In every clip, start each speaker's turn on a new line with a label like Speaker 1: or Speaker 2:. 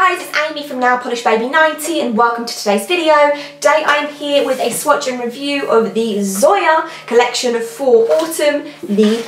Speaker 1: guys, it's Amy from Nail Polish Baby 90 and welcome to today's video. Today I'm here with a swatch and review of the Zoya collection for autumn, the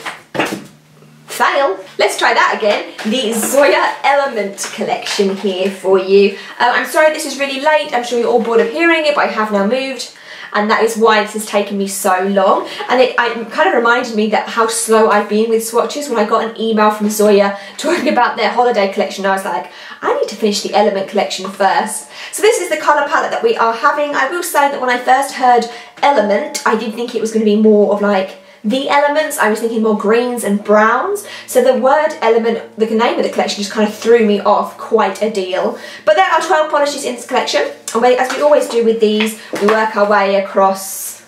Speaker 1: let's try that again, the Zoya Element collection here for you. I'm sorry this is really late, I'm sure you're all bored of hearing it, but I have now moved. And that is why this has taken me so long. And it kind of reminded me that how slow I've been with swatches. When I got an email from Zoya talking about their holiday collection, I was like, I need to finish the Element collection first. So this is the colour palette that we are having. I will say that when I first heard Element, I did think it was going to be more of like the elements. I was thinking more greens and browns. So the word element, the name of the collection, just kind of threw me off quite a deal. But there are 12 polishes in this collection. And as we always do with these, we work our way across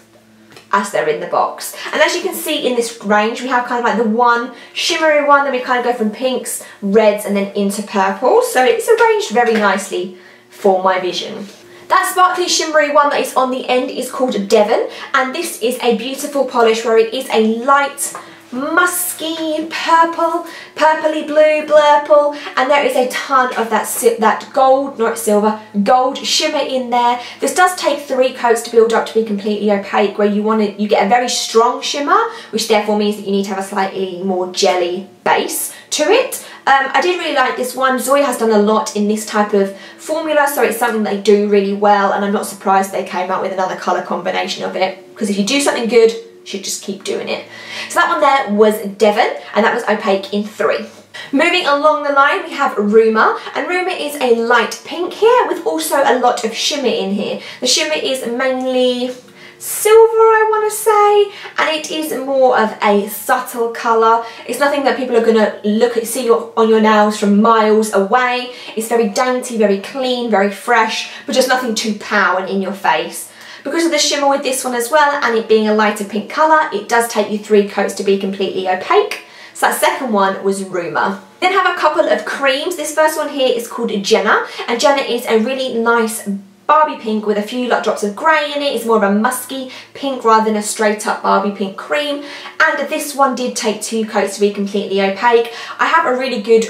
Speaker 1: as they're in the box. And as you can see in this range, we have kind of like the one shimmery one, then we kind of go from pinks, reds, and then into purple. So it's arranged very nicely for my vision. That sparkly shimmery one that is on the end is called Devon, and this is a beautiful polish where it is a light musky purple, purpley blue blurple, and there is a ton of that gold, not silver, gold shimmer in there. This does take 3 coats to build up to be completely opaque, where you get a very strong shimmer, which therefore means that you need to have a slightly more jelly base to it. I did really like this one. Zoya has done a lot in this type of formula, so it's something they do really well, and I'm not surprised they came out with another colour combination of it, because if you do something good, you should just keep doing it. So that one there was Devon, and that was opaque in 3. Moving along the line, we have Rumour, and Rumour is a light pink here with also a lot of shimmer in here. The shimmer is mainly silver, I want to say, and it is more of a subtle colour. It's nothing that people are going to see on your nails from miles away. It's very dainty, very clean, very fresh, but just nothing too pow and in your face. Because of the shimmer with this one as well, and it being a lighter pink colour, it does take you 3 coats to be completely opaque. So that second one was Rumour. Then have a couple of creams. This first one here is called Jenna, and Jenna is a really nice Barbie pink with a few drops of grey in it. It's more of a musky pink rather than a straight up Barbie pink cream, and this one did take 2 coats to be completely opaque. I have a really good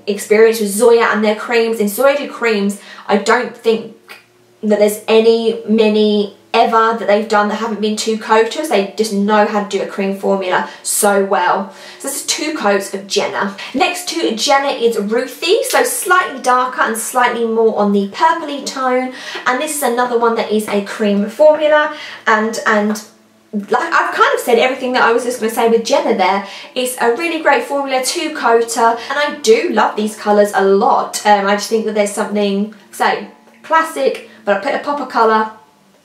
Speaker 1: experience with Zoya and their creams. In Zoya creams, I don't think that there's many ever that they've done that haven't been 2 coaters. They just know how to do a cream formula so well. So this is 2 coats of Jenna. Next to Jenna is Ruthie, so slightly darker and slightly more on the purpley tone, and this is another one that is a cream formula, and like I've kind of said everything that I was just going to say with Jenna there. It's a really great formula, 2 coater, and I do love these colours a lot. I just think that there's something, say, classic, but I put a pop of colour,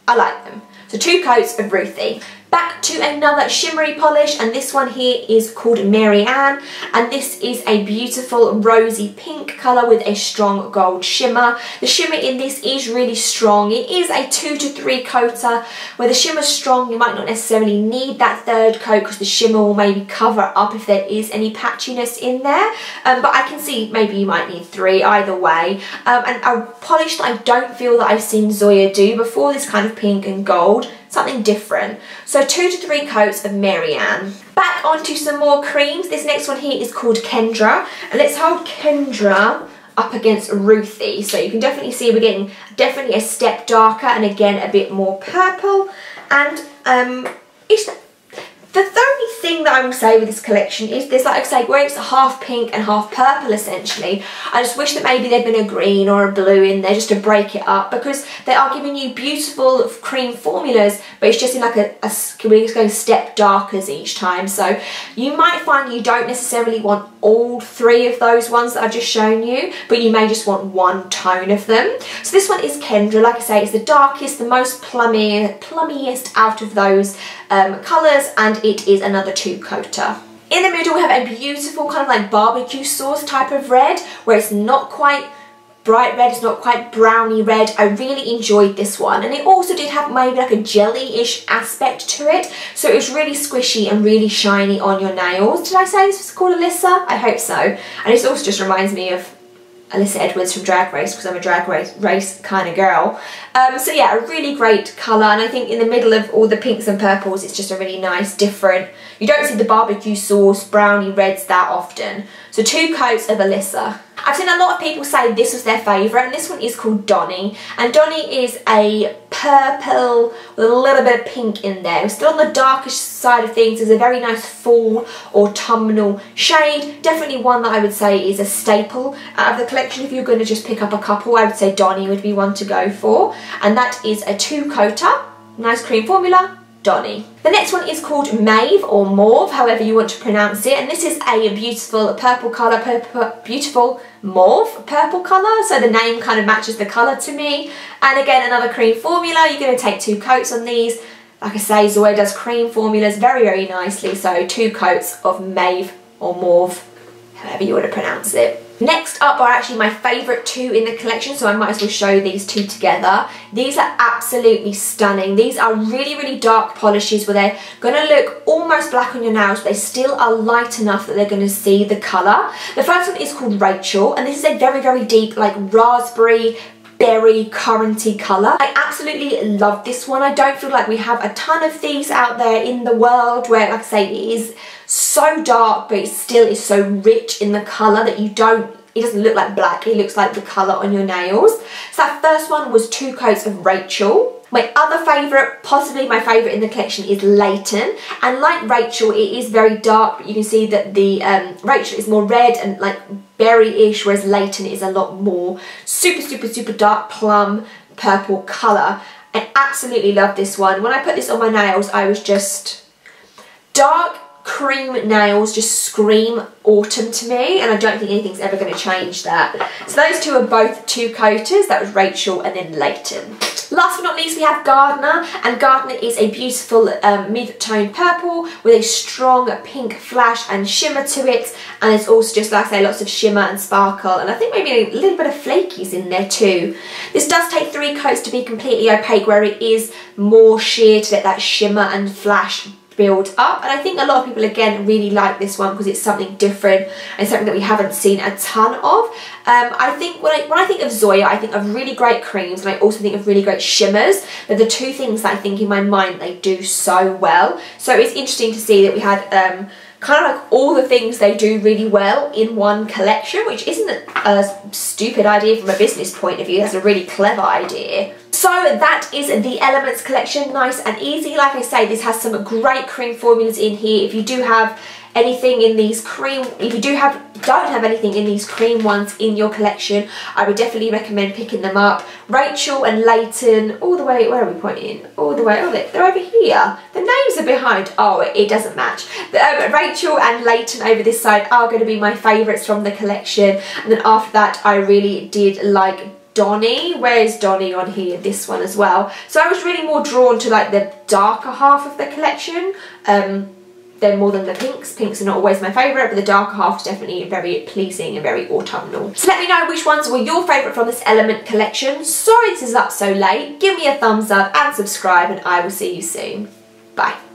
Speaker 1: I like them. So 2 coats of Ruthie. Back to another shimmery polish, and this one here is called Mary Ann, and this is a beautiful rosy pink colour with a strong gold shimmer. The shimmer in this is really strong. It is a 2 to 3 coater. Where the shimmer's strong, you might not necessarily need that 3rd coat because the shimmer will maybe cover up if there is any patchiness in there, but I can see maybe you might need 3 either way. And a polish that I don't feel that I've seen Zoya do before, this kind of pink and gold, something different. So 2 to 3 coats of Mary Ann. Back onto some more creams. This next one here is called Kendra, and let's hold Kendra up against Ruthie. So you can definitely see we're getting definitely a step darker, and again a bit more purple. And the only thing that I will say with this collection is there's, like I say, where it's half pink and half purple essentially, I just wish that maybe there'd been a green or a blue in there just to break it up, because they are giving you beautiful cream formulas, but it's just in like we're just going step darkers each time. So you might find you don't necessarily want all 3 of those ones that I've just shown you, but you may just want 1 tone of them. So this one is Kendra. Like I say, it's the darkest, the most plummiest out of those colours, and it is another 2 coater. In the middle we have a beautiful kind of like barbecue sauce type of red, where it's not quite bright red, it's not quite browny red. I really enjoyed this one, and it also did have maybe like a jelly-ish aspect to it, so it was really squishy and really shiny on your nails. Did I say this was called Alyssa? I hope so. And it also just reminds me of Alyssa Edwards from Drag Race, because I'm a Drag Race kind of girl. So yeah, a really great colour, and I think in the middle of all the pinks and purples it's just a really nice different, you don't see the barbecue sauce brownie reds that often. So 2 coats of Alyssa. I've seen a lot of people say this was their favourite, and this one is called Donny. And Donny is a purple with a little bit of pink in there. It's still on the darkish side of things. It's a very nice fall autumnal shade. Definitely one that I would say is a staple out of the collection. If you're going to just pick up a couple, I would say Donny would be one to go for. And that is a 2-coater. Nice cream formula. Donny. The next one is called Mauve or Mauve, however you want to pronounce it, and this is a beautiful purple colour, beautiful mauve purple colour, so the name kind of matches the colour to me. And again, another cream formula. You're going to take 2 coats on these. Like I say, Zoya does cream formulas very, very nicely, so 2 coats of Mauve or Mauve, however you want to pronounce it. Next up are actually my favourite 2 in the collection, so I might as well show these 2 together. These are absolutely stunning. These are really, really dark polishes where they're going to look almost black on your nails, but they still are light enough that they're going to see the colour. The first one is called Rachel, and this is a very, very deep, like raspberry, berry, curranty colour. I absolutely love this one. I don't feel like we have a ton of these out there in the world where, like I say, it is so dark but it still is so rich in the colour that it doesn't look like black, it looks like the colour on your nails. So that first one was 2 coats of Rachel. My other favourite, possibly my favourite in the collection, is Layton, and like Rachel it is very dark, but you can see that the Rachel is more red and like berry-ish, whereas Layton is a lot more super, super, super dark plum purple colour. I absolutely love this one. When I put this on my nails, I was just dark cream nails just scream autumn to me, and I don't think anything's ever going to change that. So those 2 are both 2 coaters. That was Rachel and then Layton. Last but not least, we have Gardener, and Gardener is a beautiful mid-tone purple with a strong pink flash and shimmer to it, and it's also, just like I say, lots of shimmer and sparkle, and I think maybe a little bit of flakies in there too. This does take 3 coats to be completely opaque, where it is more sheer to let that shimmer and flash build up, and I think a lot of people again really like this one because it's something different and something that we haven't seen a ton of. I think when I think of Zoya, I think of really great creams, and I also think of really great shimmers. They're the 2 things that I think in my mind they do so well. So it's interesting to see that we had kind of like all the things they do really well in one collection, which isn't a stupid idea from a business point of view. That's a really clever idea. So that is the Elements collection, nice and easy. Like I say, this has some great cream formulas in here. If you do have anything in these don't have anything in these cream ones in your collection, I would definitely recommend picking them up. Rachel and Layton, all the way, where are we pointing? All the way, oh they're over here. The names are behind, oh it doesn't match. Rachel and Layton over this side are going to be my favourites from the collection, and then after that I really did like Donny. Where is Donny on here? This one as well. So I was really more drawn to like the darker half of the collection. They're more than the pinks. Pinks are not always my favourite, but the darker half is definitely very pleasing and very autumnal. So let me know which ones were your favourite from this Element collection. Sorry this is up so late. Give me a thumbs up and subscribe, and I will see you soon. Bye.